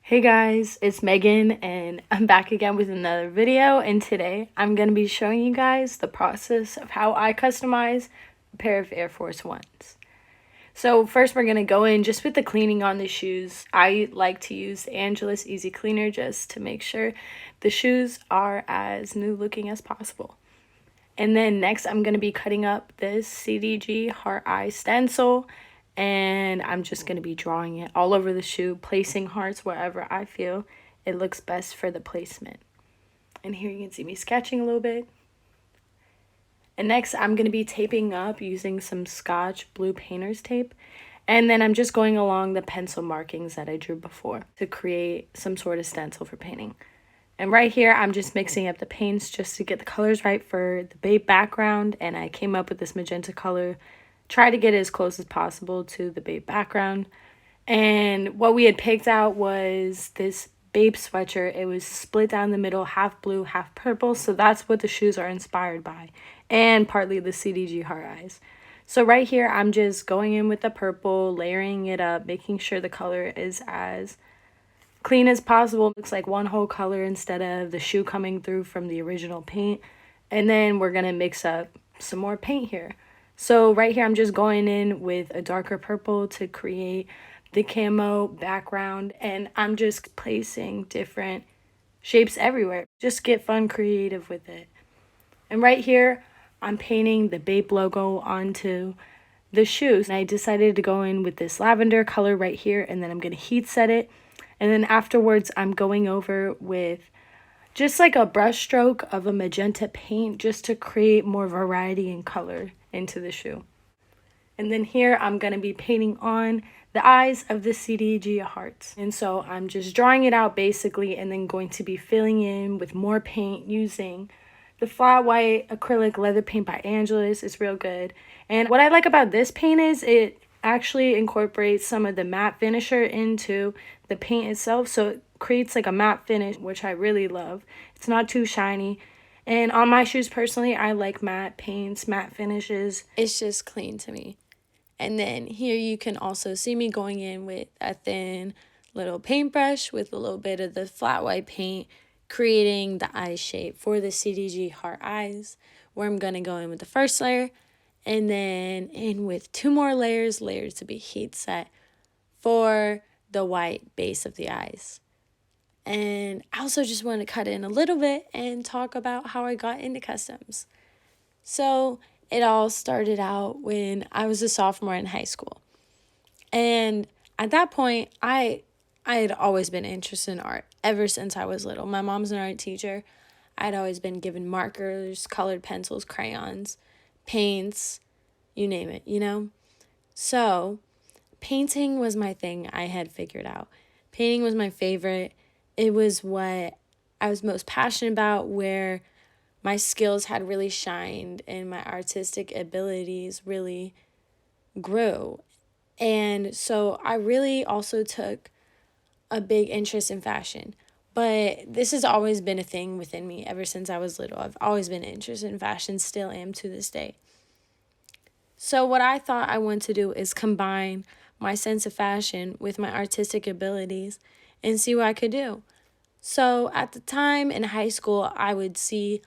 Hey guys, it's Megan and I'm back again with another video, and today I'm going to be showing you guys the process of how I customize a pair of Air Force Ones. So first we're going to go in just with the cleaning on the shoes. I like to use the Angelus Easy Cleaner just to make sure the shoes are as new looking as possible. And then next I'm going to be cutting up this CDG heart eye stencil, and I'm just going to be drawing it all over the shoe, placing hearts wherever I feel it looks best for the placement. And here you can see me sketching a little bit. And next I'm going to be taping up using some Scotch blue painter's tape. And then I'm just going along the pencil markings that I drew before to create some sort of stencil for painting. And right here, I'm just mixing up the paints just to get the colors right for the Bape background. And I came up with this magenta color. Try to get it as close as possible to the Bape background. And what we had picked out was this Bape sweatshirt. It was split down the middle, half blue, half purple. So that's what the shoes are inspired by. And partly the CDG heart eyes. So right here, I'm just going in with the purple, layering it up, making sure the color is as clean as possible. It looks like one whole color instead of the shoe coming through from the original paint. And then we're going to mix up some more paint here. So right here I'm just going in with a darker purple to create the camo background, and I'm just placing different shapes everywhere. Just get fun creative with it. And right here I'm painting the Bape logo onto the shoes. And I decided to go in with this lavender color right here, and then I'm going to heat set it. And then afterwards, I'm going over with just like a brush stroke of a magenta paint just to create more variety and color into the shoe. And then here, I'm going to be painting on the eyes of the CDG hearts. And so I'm just drawing it out basically, and then going to be filling in with more paint using the flat white acrylic leather paint by Angelus. It's real good. And what I like about this paint is it actually incorporates some of the matte finisher into the paint itself, so it creates like a matte finish, which I really love. It's not too shiny, and on my shoes personally, I like matte paints, matte finishes. It's just clean to me. And then here you can also see me going in with a thin little paintbrush with a little bit of the flat white paint, creating the eye shape for the CDG heart eyes, where I'm going to go in with the first layer, and then in with two more layers to be heat set for the white base of the eyes. And I also just want to cut in a little bit and talk about how I got into customs. So it all started out when I was a sophomore in high school. And at that point, I had always been interested in art ever since I was little. My mom's an art teacher. I'd always been given markers, colored pencils, crayons, paints, you name it, you know? So painting was my thing I had figured out. Painting was my favorite. It was what I was most passionate about, where my skills had really shined and my artistic abilities really grew. And so I really also took a big interest in fashion. But this has always been a thing within me ever since I was little. I've always been interested in fashion, still am to this day. So what I thought I wanted to do is combine my sense of fashion with my artistic abilities and see what I could do. So at the time in high school, I would see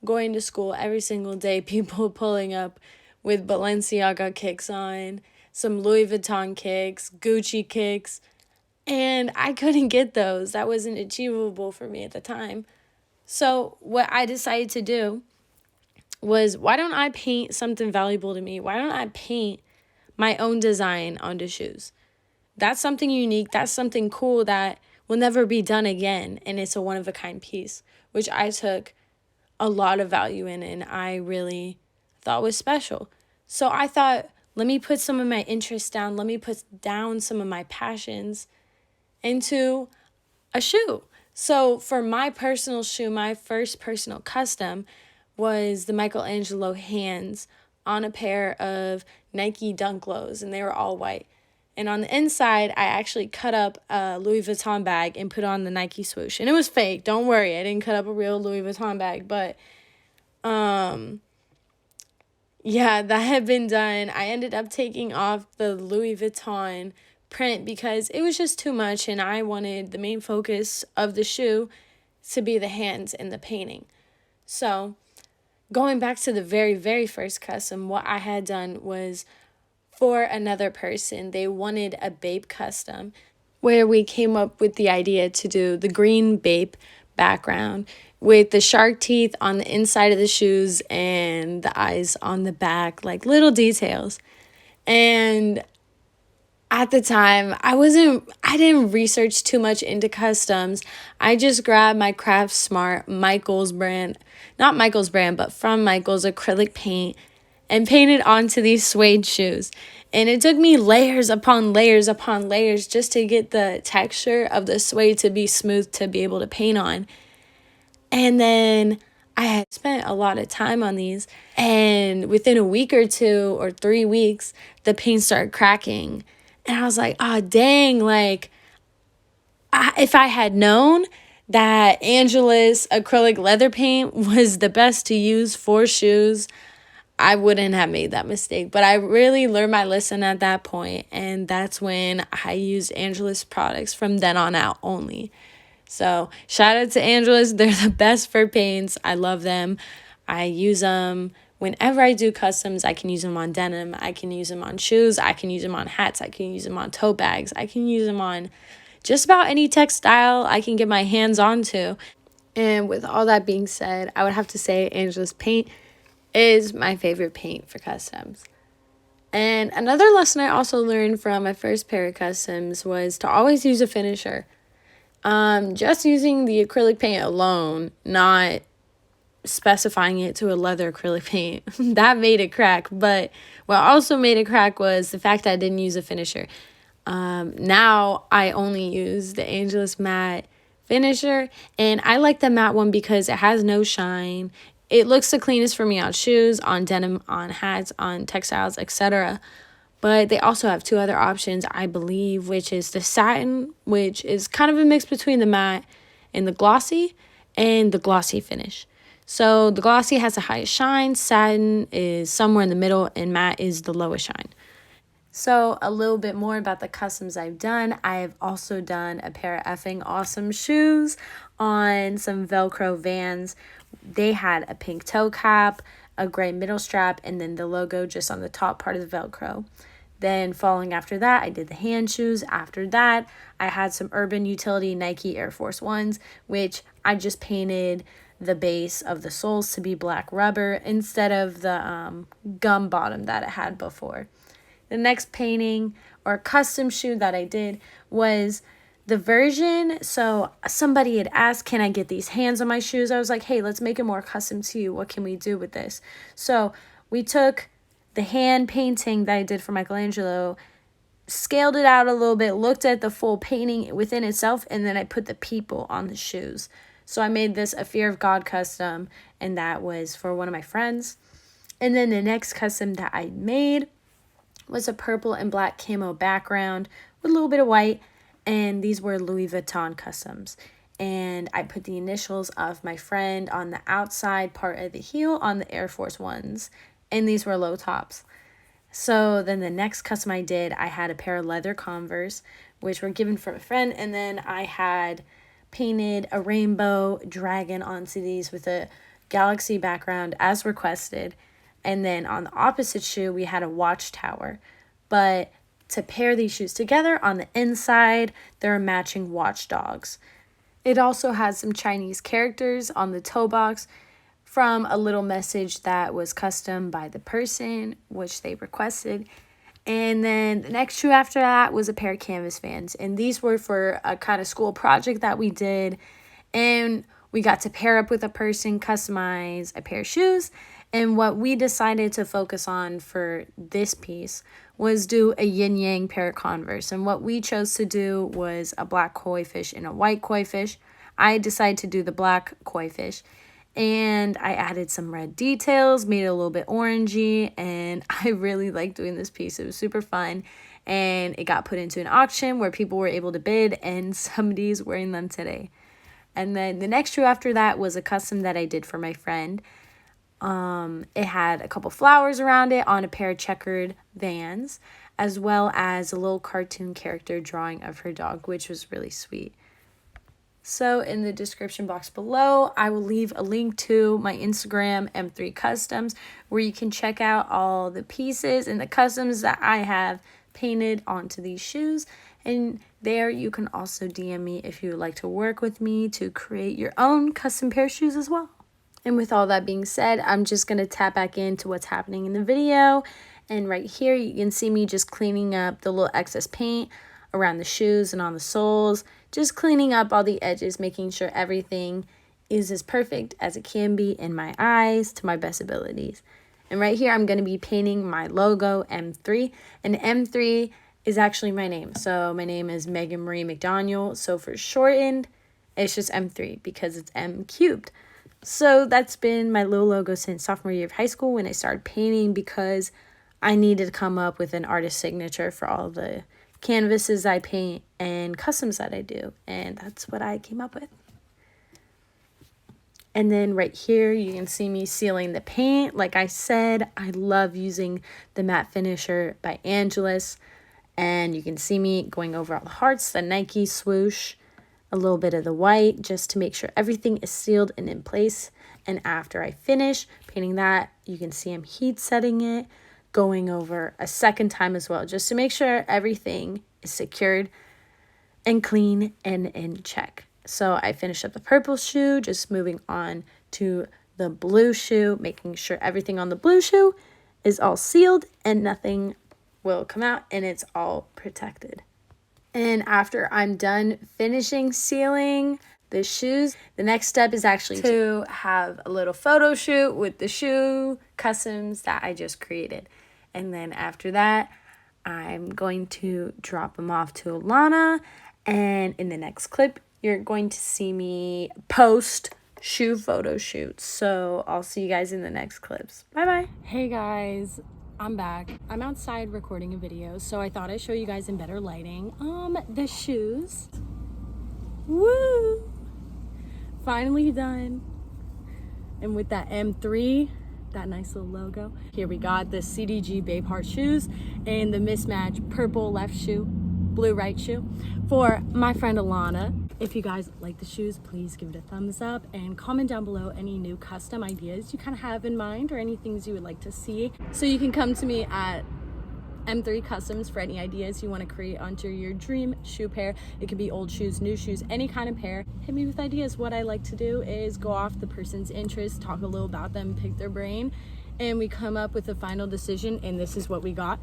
going to school every single day people pulling up with Balenciaga kicks on, some Louis Vuitton kicks, Gucci kicks, and I couldn't get those. That wasn't achievable for me at the time. So what I decided to do was, why don't I paint something valuable to me? Why don't I paint my own design onto shoes? That's something unique. That's something cool that will never be done again. And it's a one-of-a-kind piece, which I took a lot of value in and I really thought was special. So I thought, let me put some of my interests down. Let me put down some of my passions into a shoe. So for my personal shoe, my first personal custom was the Michelangelo hands on a pair of Nike Dunk Lows, and they were all white. And on the inside, I actually cut up a Louis Vuitton bag and put on the Nike swoosh. And it was fake. Don't worry, I didn't cut up a real Louis Vuitton bag. But, yeah, that had been done. I ended up taking off the Louis Vuitton print because it was just too much, and I wanted the main focus of the shoe to be the hands and the painting. So going back to the very, very first custom, what I had done was for another person, they wanted a Bape custom where we came up with the idea to do the green Bape background with the shark teeth on the inside of the shoes and the eyes on the back, like little details. And at the time, I didn't research too much into customs. I just grabbed my Craft Smart Michael's brand, not Michael's brand, but from Michael's acrylic paint, and painted onto these suede shoes. And it took me layers upon layers upon layers just to get the texture of the suede to be smooth to be able to paint on. And then I had spent a lot of time on these, and within a week or 2 or 3 weeks, the paint started cracking. And I was like, oh, dang, like, if I had known that Angelus acrylic leather paint was the best to use for shoes, I wouldn't have made that mistake. But I really learned my lesson at that point, and that's when I used Angelus products from then on out only. So shout out to Angelus. They're the best for paints. I love them. I use them whenever I do customs. I can use them on denim. I can use them on shoes. I can use them on hats. I can use them on tote bags. I can use them on just about any textile I can get my hands onto. And with all that being said, I would have to say Angelus paint is my favorite paint for customs. And another lesson I also learned from my first pair of customs was to always use a finisher. Just using the acrylic paint alone, not specifying it to a leather acrylic paint, that made it crack. But what also made it crack was the fact that I didn't use a finisher. Now I only use the Angelus matte finisher, and I like the matte one because it has no shine. It looks the cleanest for me on shoes, on denim, on hats, on textiles, etc. But they also have 2 other options, I believe, which is the satin, which is kind of a mix between the matte and the glossy finish. So the glossy has the highest shine, satin is somewhere in the middle, and matte is the lowest shine. So a little bit more about the customs I've done. I have also done a pair of effing awesome shoes on some Velcro Vans. They had a pink toe cap, a gray middle strap, and then the logo just on the top part of the Velcro. Then following after that, I did the hand shoes. After that, I had some Urban Utility Nike Air Force Ones, which I just painted the base of the soles to be black rubber instead of the gum bottom that it had before. The next painting or custom shoe that I did was the version. So somebody had asked, can I get these hands on my shoes? I was like, hey, let's make it more custom to you. What can we do with this? So we took the hand painting that I did for Michelangelo, scaled it out a little bit, looked at the full painting within itself, and then I put the people on the shoes. So I made this a Fear of God custom, and that was for one of my friends. And then the next custom that I made was a purple and black camo background with a little bit of white, and these were Louis Vuitton customs. And I put the initials of my friend on the outside part of the heel on the Air Force Ones, and these were low tops. So then the next custom I did, I had a pair of leather Converse, which were given from a friend, and then I had painted a rainbow dragon onto these with a galaxy background as requested. And then on the opposite shoe, we had a watchtower. But to pair these shoes together, on the inside, there are matching watchdogs. It also has some Chinese characters on the toe box from a little message that was custom by the person, which they requested. And then the next shoe after that was a pair of canvas Vans. And these were for a kind of school project that we did. And we got to pair up with a person, customize a pair of shoes. And what we decided to focus on for this piece was do a yin-yang pair of Converse. And what we chose to do was a black koi fish and a white koi fish. I decided to do the black koi fish. And I added some red details, made it a little bit orangey, and I really liked doing this piece. It was super fun, and it got put into an auction where people were able to bid, and somebody's wearing them today. And then the next shoe after that was a custom that I did for my friend. It had a couple flowers around it on a pair of checkered Vans. as well as a little cartoon character drawing of her dog, which was really sweet. So in the description box below, I will leave a link to my Instagram, M3 Customs, where you can check out all the pieces and the customs that I have painted onto these shoes. And there you can also DM me if you would like to work with me to create your own custom pair of shoes as well. And with all that being said, I'm just going to tap back into what's happening in the video. And right here, you can see me just cleaning up the little excess paint around the shoes and on the soles. Just cleaning up all the edges, making sure everything is as perfect as it can be in my eyes to my best abilities. And right here, I'm going to be painting my logo, M3. And M3 is actually my name. So my name is Megan Marie McDaniel. So for shortened, it's just M3 because it's M cubed. So that's been my little logo since sophomore year of high school when I started painting, because I needed to come up with an artist signature for all the canvases I paint and customs that I do, and that's what I came up with. And then right here you can see me sealing the paint. Like I said, I love using the matte finisher by Angelus, and you can see me going over all the hearts, the Nike swoosh, a little bit of the white, just to make sure everything is sealed and in place. And after I finish painting that, you can see I'm heat setting it, going over a second time as well, just to make sure everything is secured and clean and in check. So I finished up the purple shoe, just moving on to the blue shoe, making sure everything on the blue shoe is all sealed and nothing will come out and it's all protected. And after I'm done finishing sealing the shoes, the next step is actually to have a little photo shoot with the shoe customs that I just created. And then after that, I'm going to drop them off to Alana. And in the next clip, you're going to see me post shoe photo shoots. So I'll see you guys in the next clips. Bye-bye. Hey guys, I'm back. I'm outside recording a video, so I thought I'd show you guys in better lighting. The shoes. Woo! Finally done. And with that M3, that nice little logo. Here we got the CDG Bape Heart shoes and the mismatched purple left shoe, blue right shoe for my friend Alana. If you guys like the shoes, please give it a thumbs up and comment down below any new custom ideas you kind of have in mind or any things you would like to see. So you can come to me at M3 Customs for any ideas you want to create onto your dream shoe pair. It could be old shoes, new shoes, any kind of pair. Hit me with ideas. What I like to do is go off the person's interest, talk a little about them, pick their brain, and we come up with a final decision, and this is what we got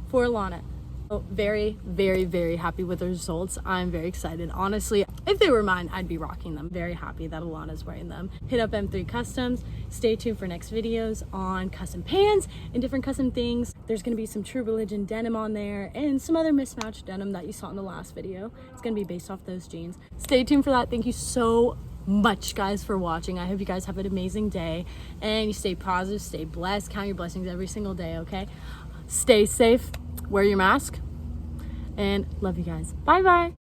for Alana. So very, very, very happy with the results. I'm very excited. Honestly, if they were mine, I'd be rocking them. Very happy that Alana's wearing them. Hit up M3 Customs. Stay tuned for next videos on custom pants and different custom things. There's going to be some True Religion denim on there and some other mismatched denim that you saw in the last video. It's going to be based off those jeans. Stay tuned for that. Thank you so much, guys, for watching. I hope you guys have an amazing day and you stay positive, stay blessed, count your blessings every single day, okay? Stay safe, wear your mask, and love you guys. Bye bye.